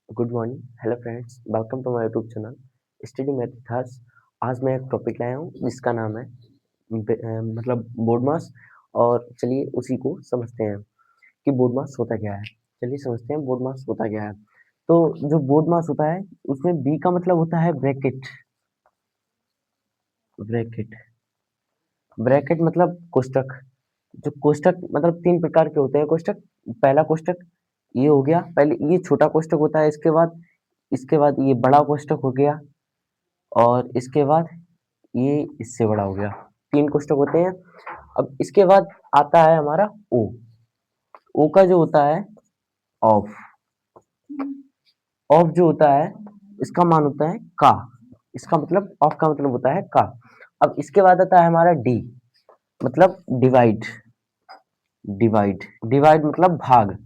Good morning, hello friends, welcome to my YouTube channel study math थर्स। आज मैं एक टॉपिक लाया हूँ जिसका नाम है मतलब बोर्ड मास। और चलिए उसी को समझते हैं कि बोर्ड मास होता क्या है। चलिए समझते हैं बोर्ड मास होता क्या है। तो जो बोर्ड मास होता है उसमें बी का मतलब होता है ब्रैकेट। ब्रैकेट ब्रैकेट मतलब कोष्टक। जो कोष्टक मतलब तीन प्रकार के होते हैं कोष्टक। पहला कोष्टक ये हो गया, पहले ये छोटा कोष्टक होता है, इसके बाद ये बड़ा कोष्टक हो गया, और इसके बाद ये इससे बड़ा हो गया। तीन कोष्टक होते हैं। अब इसके बाद आता है हमारा ओ। ओ का जो होता है ऑफ। ऑफ जो होता है इसका मान होता है का। इसका मतलब ऑफ का मतलब होता है का। अब इसके बाद आता है हमारा डी, मतलब डिवाइड। डिवाइड डिवाइड मतलब भाग।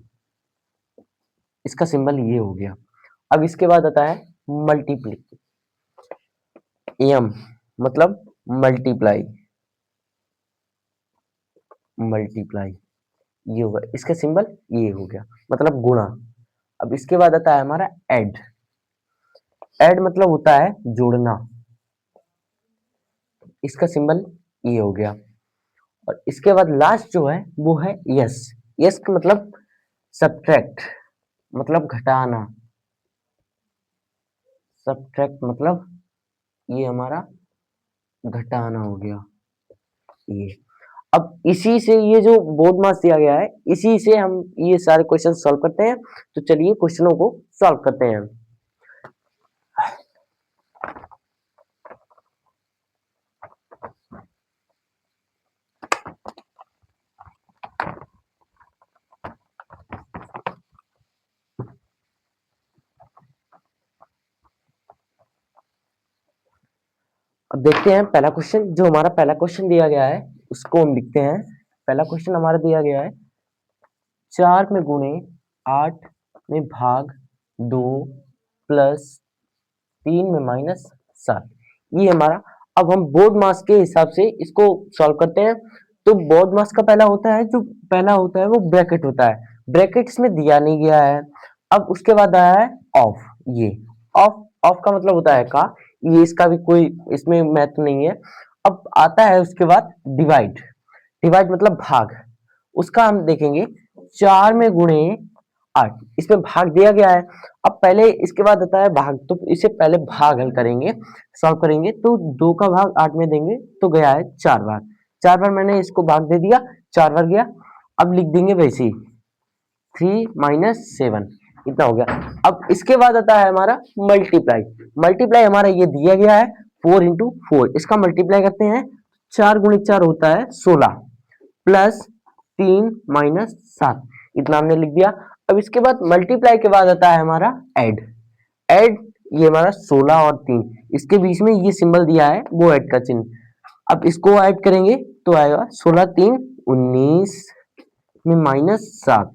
इसका सिंबल ये हो गया। अब इसके बाद आता है मल्टीप्ली। एम मतलब मल्टीप्लाई। मल्टीप्लाई ये होगा, इसका सिंबल ये हो गया, मतलब गुणा। अब इसके बाद आता है हमारा ऐड। ऐड मतलब होता है जोड़ना। इसका सिंबल ये हो गया। और इसके बाद लास्ट जो है वो है यस। यस का मतलब सब्ट्रैक्ट, मतलब घटाना। सब्ट्रैक्ट मतलब ये हमारा घटाना हो गया ये। अब इसी से ये जो बोर्ड मास दिया गया है इसी से हम ये सारे क्वेश्चन सॉल्व करते हैं। तो चलिए क्वेश्चनों को सॉल्व करते हैं। अब देखते हैं पहला क्वेश्चन। जो हमारा पहला क्वेश्चन दिया गया है उसको हम लिखते हैं। पहला क्वेश्चन हमारा दिया गया है 4 में गुणे 8 में भाग 2 प्लस 3 में माइनस 7। ये हमारा। अब हम बोर्ड मास के हिसाब से इसको सॉल्व करते हैं। तो बोर्ड मास का पहला होता है, जो पहला होता है वो ब्रैकेट होता है। ब्रैकेट इसमें दिया नहीं गया है। अब उसके बाद आया है ऑफ। ये ऑफ, ऑफ का मतलब होता है का। ये इसका भी कोई इसमें महत्व नहीं है। अब आता है उसके बाद डिवाइड। डिवाइड मतलब भाग। उसका हम देखेंगे 4 में गुणे 8, इसमें भाग दिया गया है। अब पहले इसके बाद आता है भाग, तो इसे पहले भाग हल करेंगे, सॉल्व करेंगे। तो 2 का भाग 8 में देंगे तो गया है 4 बार। 4 बार मैंने इसको भाग दे दिया, 4 बार गया। अब लिख देंगे वैसे ही 3 माइनस 7, इतना हो गया। अब इसके बाद आता है हमारा मल्टीप्लाई। मल्टीप्लाई हमारा ये दिया गया है 4 इंटू 4, इसका मल्टीप्लाई करते हैं। 4 गुणित 4 होता है 16, प्लस 3 माइनस 7, इतना हमने लिख दिया। अब इसके बाद मल्टीप्लाई के बाद आता है हमारा ऐड। ऐड ये हमारा 16 और 3, इसके बीच में ये सिंबल दिया है वो ऐड का चिन्ह। अब इसको ऐड करेंगे तो आएगा 16 3 19 में माइनस 7।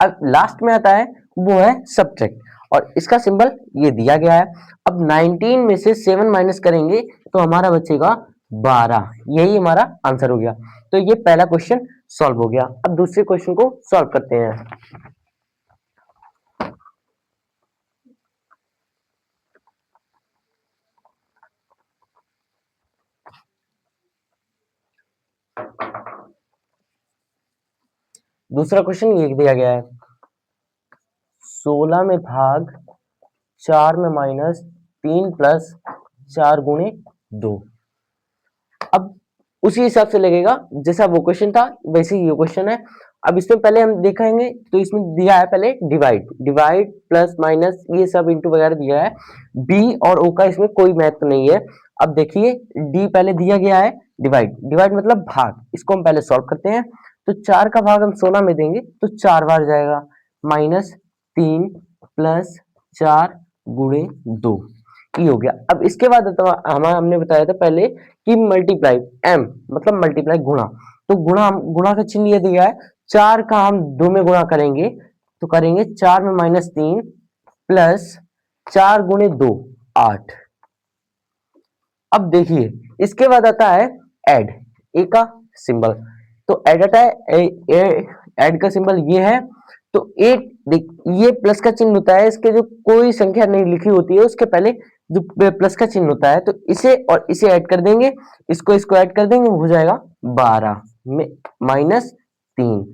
अब लास्ट में आता है वो है सब्ट्रैक्ट, और इसका सिंबल ये दिया गया है। अब 19 में से 7 माइनस करेंगे तो हमारा बचेगा 12। यही हमारा आंसर हो गया। तो ये पहला क्वेश्चन सॉल्व हो गया। अब दूसरे क्वेश्चन को सॉल्व करते हैं। दूसरा क्वेश्चन ये दिया गया है 16 में भाग 4 में माइनस 3 प्लस 4 गुणे 2। अब उसी हिसाब से लगेगा जैसा वो क्वेश्चन था वैसे ही ये क्वेश्चन है। अब इसमें पहले हम देखेंगे तो इसमें दिया है पहले डिवाइड। डिवाइड प्लस माइनस ये सब इंटू वगैरह दिया है। बी और ओ का इसमें कोई महत्व नहीं है। अब देखिए डी पहले दिया गया है डिवाइड। डिवाइड मतलब भाग, इसको हम पहले सॉल्व करते हैं। तो 4 का भाग हम 16 में देंगे तो 4 बार जाएगा, माइनस 3 प्लस 4 गुणे 2, ये हो गया। अब इसके बाद तो हमने बताया था पहले कि मल्टीप्लाई, एम मतलब मल्टीप्लाई गुणा। तो गुणा, गुणा का चिन्ह ये दिया है। 4 का हम 2 में गुणा करेंगे तो करेंगे 4 में माइनस 3 प्लस 4 गुणे 2 8। अब देखिए इसके बाद आता है ऐड, ए का सिंबल। तो ऐड आता है ऐड का सिंबल ये है। तो 8 देख, ये प्लस का चिन्ह होता है, इसके जो कोई संख्या नहीं लिखी होती है उसके पहले जो प्लस का चिन्ह होता है, तो इसे और इसे ऐड कर देंगे, इसको ऐड कर देंगे, हो जाएगा 12 में माइनस 3।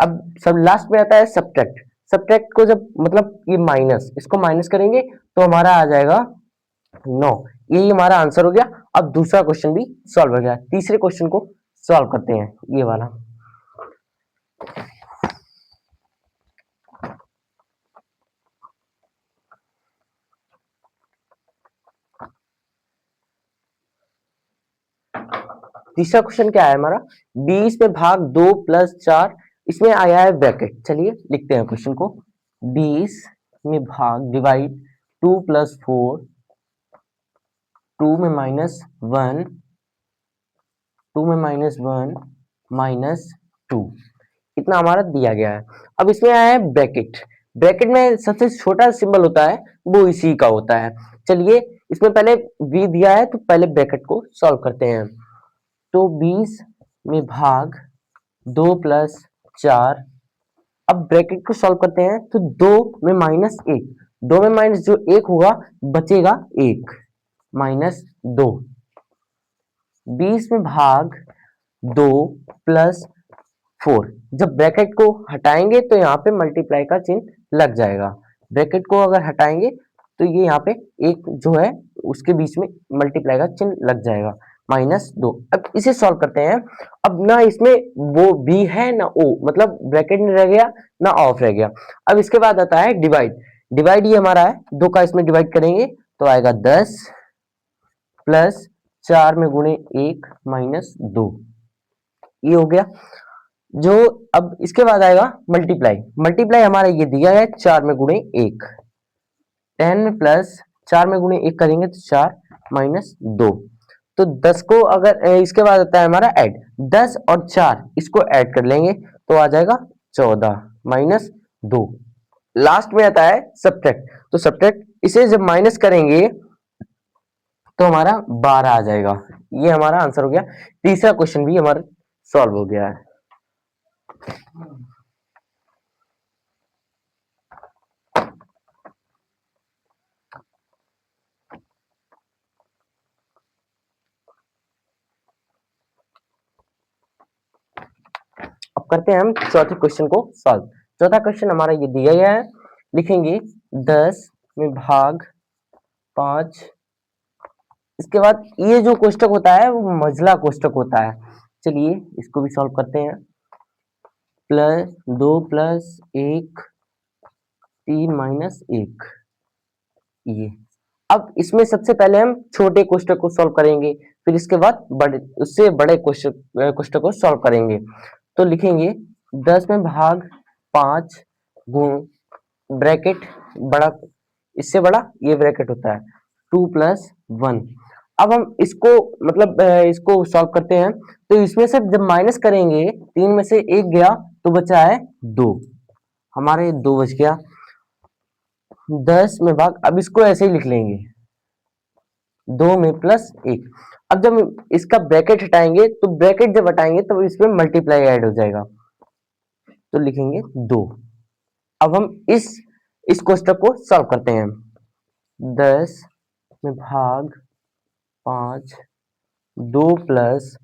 अब सब लास्ट में आता है सब्ट्रैक्ट। सब्ट्रैक्ट को जब मतलब ये माइनस, इसको माइनस करेंगे तो हमारा आ जाएगा 9। यही हमारा आंसर हो गया। अब दूसरा क्वेश्चन भी सॉल्व हो गया। तीसरे क्वेश्चन को सॉल्व करते हैं, ये वाला। तीसरा क्वेश्चन क्या है हमारा, 20 में भाग 2 प्लस 4, इसमें आया है ब्रैकेट। चलिए लिखते हैं क्वेश्चन को। 20 में भाग डिवाइड 2 प्लस 4, 2 में माइनस 1, 2 में माइनस 1 माइनस 2, इतना हमारा दिया गया है। अब इसमें आया है ब्रैकेट। ब्रैकेट में सबसे छोटा सिंबल होता है वो इसी का होता है। चलिए इसमें पहले v दिया है तो पहले ब्रैकेट को सॉल्व करते हैं। तो 20 में भाग 2 प्लस 4, अब ब्रैकेट को सॉल्व करते हैं तो 2 में माइनस 1, 2 में माइनस जो 1 होगा बचेगा 1 माइनस 2। 20 में भाग 2 प्लस 4, जब ब्रैकेट को हटाएंगे तो यहाँ पे मल्टीप्लाई का चिन्ह लग जाएगा। ब्रैकेट को अगर हटाएंगे तो ये यहाँ पे एक जो है उसके बीच में मल्टीप्लाई का चिन्ह लग जाएगा, माइनस 2। अब इसे सॉल्व करते हैं। अब ना इसमें वो बी है ना ओ, मतलब ब्रैकेट में रह गया ना ऑफ रह गया। अब इसके बाद आता है डिवाइड। डिवाइड ये हमारा है, 2 का इसमें डिवाइड करेंगे तो आएगा 10 प्लस 4 में गुणे 1 माइनस 2, ये हो गया। जो अब इसके बाद आएगा मल्टीप्लाई। मल्टीप्लाई हमारा ये दिया है 4 में गुणे 1, 10 प्लस 4 में गुणे 1 करेंगे तो 4 माइनस 2। तो 10 को अगर इसके बाद आता है हमारा ऐड, 10 और 4 इसको ऐड कर लेंगे तो आ जाएगा 14 माइनस 2। लास्ट में आता है सब्ट्रैक्ट। तो सब्ट्रैक्ट, इसे जब माइनस करेंगे तो हमारा 12 आ जाएगा। ये हमारा आंसर हो गया। तीसरा क्वेश्चन भी हमारा सॉल्व हो गया है। अब करते हैं हम चौथे क्वेश्चन को सॉल्व। चौथा क्वेश्चन हमारा ये दिया गया है, लिखेंगे 10 में भाग 5। इसके बाद ये जो कोष्टक होता है वो मझला कोष्टक होता है। चलिए इसको भी सॉल्व करते हैं। प्लस 2 प्लस 1 3 माइनस 1, ये। अब इसमें सबसे पहले हम छोटे कोष्टक को सॉल्व करेंगे, फिर इसके बाद बड़े, उससे बड़े कोष्टक को सॉल्व करेंगे। तो लिखेंगे 10 में भाग 5 गुण ब्रैकेट बड़ा, इससे बड़ा ये ब्रैकेट होता है 2 प्लस 1। अब हम इसको मतलब इसको सॉल्व करते हैं तो इसमें से जब माइनस करेंगे 3 में से 1 गया तो बचा है 2, हमारे 2 बच गया। 10 में भाग, अब इसको ऐसे ही लिख लेंगे 2 में प्लस 1। अब जब इसका ब्रैकेट हटाएंगे तो ब्रैकेट जब हटाएंगे तो इसमें मल्टीप्लाई ऐड हो जाएगा, तो लिखेंगे 2। अब हम इस कोष्टक को सॉल्व करते हैं। 10 में भाग 5 2 प्लस,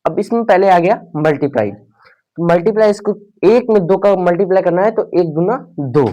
अब इसमें पहले आ गया मल्टीप्लाई, तो मल्टीप्लाई इसको 1 में 2 का मल्टीप्लाई करना है तो 1 दूना 2,